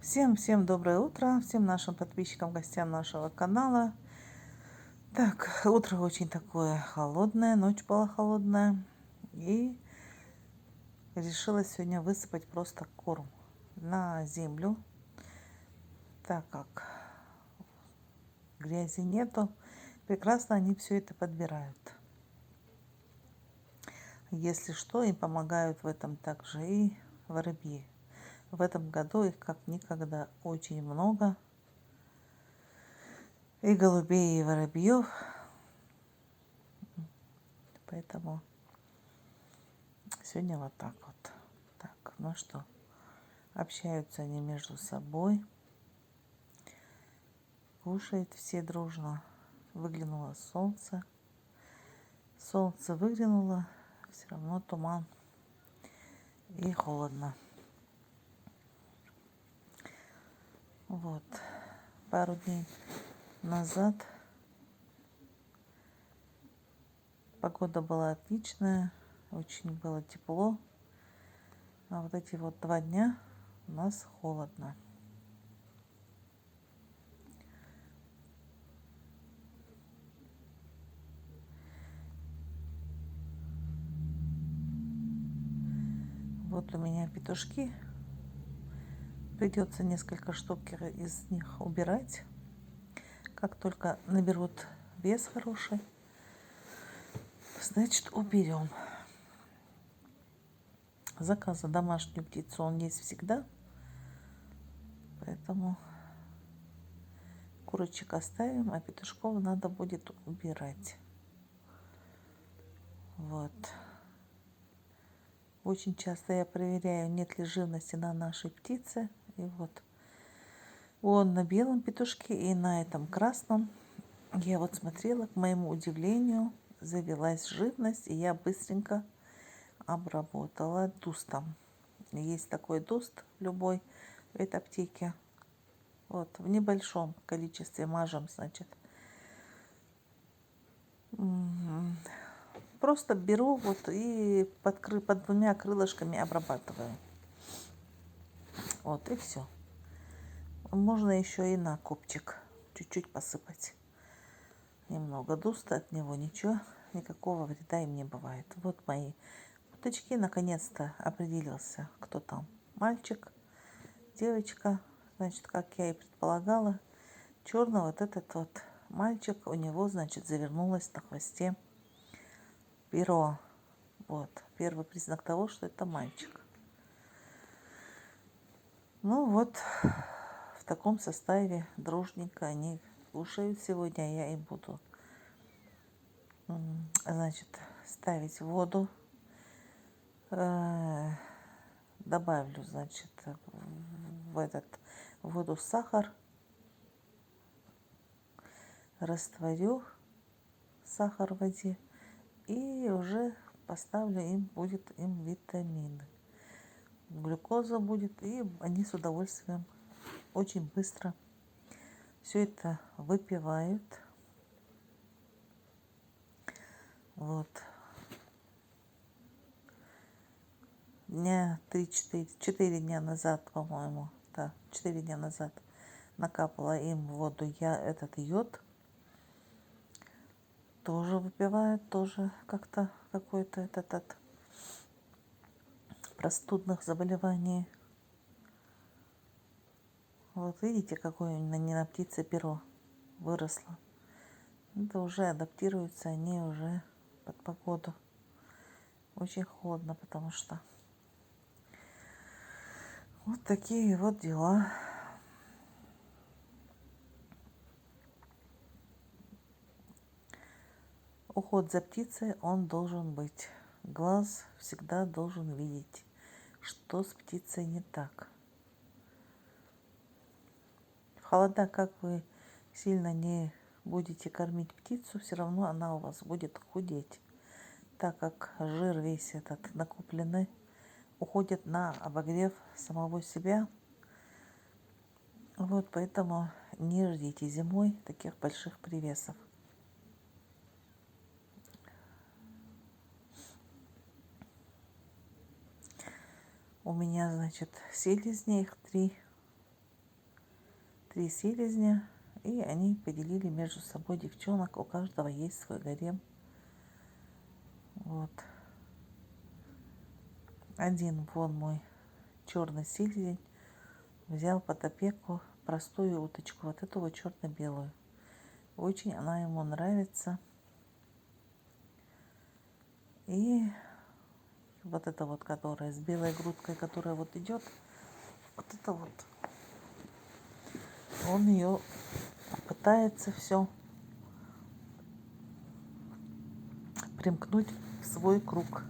Всем доброе утро, всем нашим подписчикам, гостям нашего канала. Так, утро очень такое холодное, ночь была холодная. И решила сегодня высыпать просто корм на землю, так как грязи нету. Прекрасно они все это подбирают. Если что, им помогают в этом также и воробьи. В этом году их как никогда очень много. И голубей, и воробьев. Поэтому сегодня вот так вот. Так, ну что, общаются они между собой. Кушают все дружно. Выглянуло солнце. Солнце выглянуло, все равно туман и холодно. Вот. Пару дней назад погода была отличная, очень было тепло. А вот эти вот 2 дня у нас холодно. Вот у меня петушки. Придется несколько штук из них убирать. Как только наберут вес хороший, значит, уберем. Заказ за домашнюю птицу он есть всегда. Поэтому курочек оставим, а петушков надо будет убирать. Вот. Очень часто я проверяю, нет ли живности на нашей птице. И вот он на белом петушке и на этом красном. Я вот смотрела, к моему удивлению, завелась живность, и я быстренько обработала дустом. Есть такой дуст любой в этой аптеке. Вот, в небольшом количестве мажем, значит. Просто беру вот и под 2 крылышками обрабатываю. Вот и все. Можно еще и на копчик чуть-чуть посыпать. Немного дуста, от него ничего, никакого вреда им не бывает. Вот мои уточки, наконец-то определился, кто там. Мальчик, девочка, значит, как я и предполагала. Черный вот этот вот мальчик, у него, значит, завернулось на хвосте перо. Вот, первый признак того, что это мальчик. Ну вот, в таком составе дружненько они кушают сегодня. Я им буду, значит, ставить воду. Добавлю, значит, в воду сахар. Растворю сахар в воде. И уже поставлю будет им витамины. Глюкоза будет, и они с удовольствием очень быстро все это выпивают. Вот. Дня 4 дня назад, по-моему, да, 4 дня назад накапала им в воду я этот йод. Тоже выпивают, тоже как-то какой-то этот от простудных заболеваний. Вот видите, какое не на птице перо выросло. Это уже адаптируются они уже под погоду. Очень холодно, потому что вот такие вот дела. Уход за птицей, он должен быть. Глаз всегда должен видеть, что с птицей не так. В холода, как вы сильно не будете кормить птицу, все равно она у вас будет худеть, так как жир весь этот накопленный уходит на обогрев самого себя. Вот поэтому не ждите зимой таких больших привесов. У меня, значит, селезни их 3. 3 селезня, и они поделили между собой девчонок. У каждого есть свой гарем. Вот. Один, вон мой черный селезень, взял под опеку простую уточку, вот эту вот черно-белую. Очень она ему нравится. И вот эта вот, которая с белой грудкой, которая вот идет, вот это вот, он ее пытается все примкнуть в свой круг.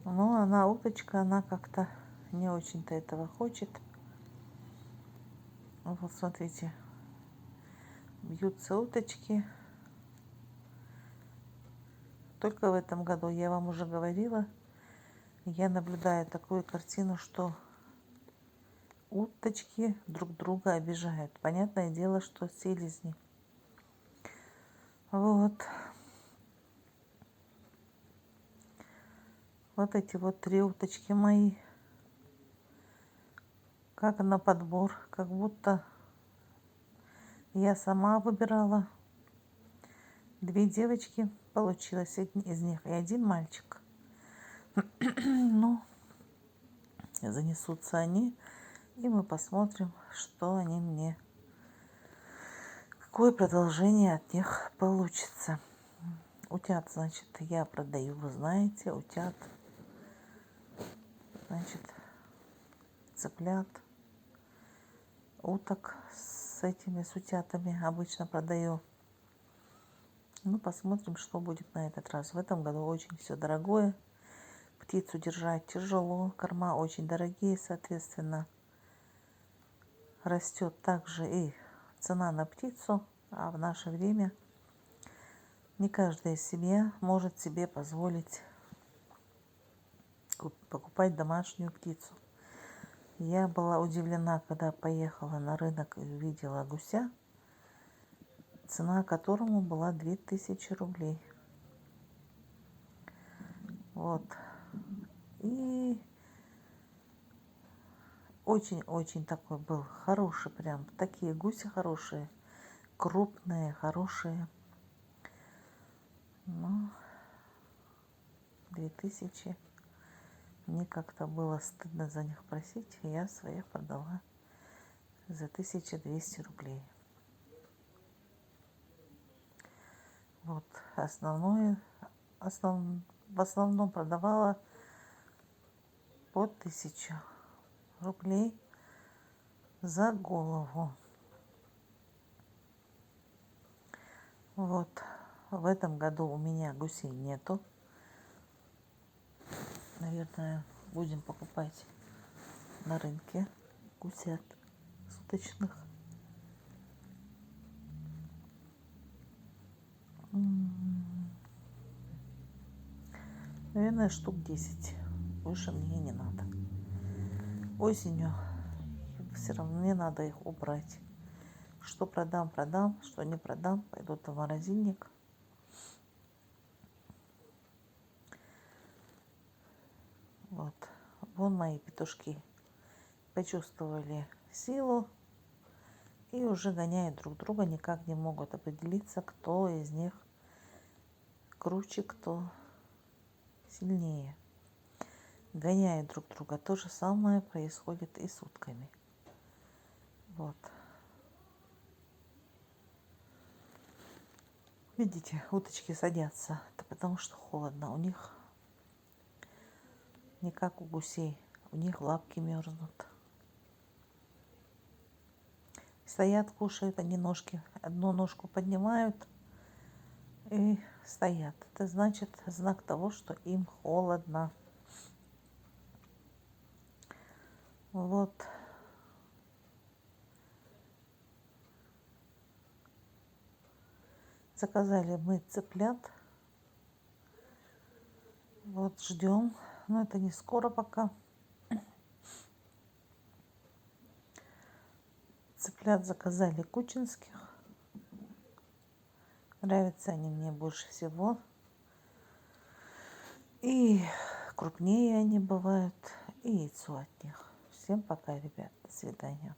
Но она уточка, она как-то не очень-то этого хочет. Вот смотрите, бьются уточки. Только в этом году, я вам уже говорила, я наблюдаю такую картину, что уточки друг друга обижают. Понятное дело, что селезни. Вот. Вот эти вот 3 уточки мои. Как на подбор. Как будто я сама выбирала. 2 девочки получилось из них и 1 мальчик. Ну, занесутся они, и мы посмотрим, что они мне, какое продолжение от них получится. Утят, значит, я продаю, вы знаете, утят, значит, цыплят, уток с утятами обычно продаю. Ну, посмотрим, что будет на этот раз. В этом году очень все дорогое. Птицу держать тяжело, корма очень дорогие, соответственно, растет также и цена на птицу, а в наше время не каждая семья может себе позволить покупать домашнюю птицу. Я была удивлена, когда поехала на рынок и увидела гуся, цена которому была 2000 рублей. Вот. И очень-очень такой был хороший, прям такие гуси хорошие, крупные, хорошие. Ну, 2000. Мне как-то было стыдно за них просить, и я своих продала за 1200 рублей. Вот, в основном продавала по 1000 рублей за голову. Вот, в этом году у меня гусей нету. Наверное, будем покупать на рынке гусят суточных. Наверное, штук 10. Больше мне не надо. Осенью все равно мне надо их убрать. Что продам, продам, что не продам, пойдут в морозильник. Вот. Вон мои петушки почувствовали силу и уже гоняют друг друга, никак не могут определиться, кто из них круче, кто сильнее. Гоняют друг друга. То же самое происходит и с утками. Вот. Видите, уточки садятся. Это потому что холодно. У них не как у гусей. У них лапки мерзнут. Стоят, кушают, они ножки. Одну ножку поднимают и стоят. Это значит знак того, что им холодно. Вот. Заказали мы цыплят. Вот ждем. Но это не скоро пока. Цыплят заказали кучинских. Нравятся они мне больше всего. И крупнее они бывают. И яйцо от них. Всем пока, ребят. До свидания.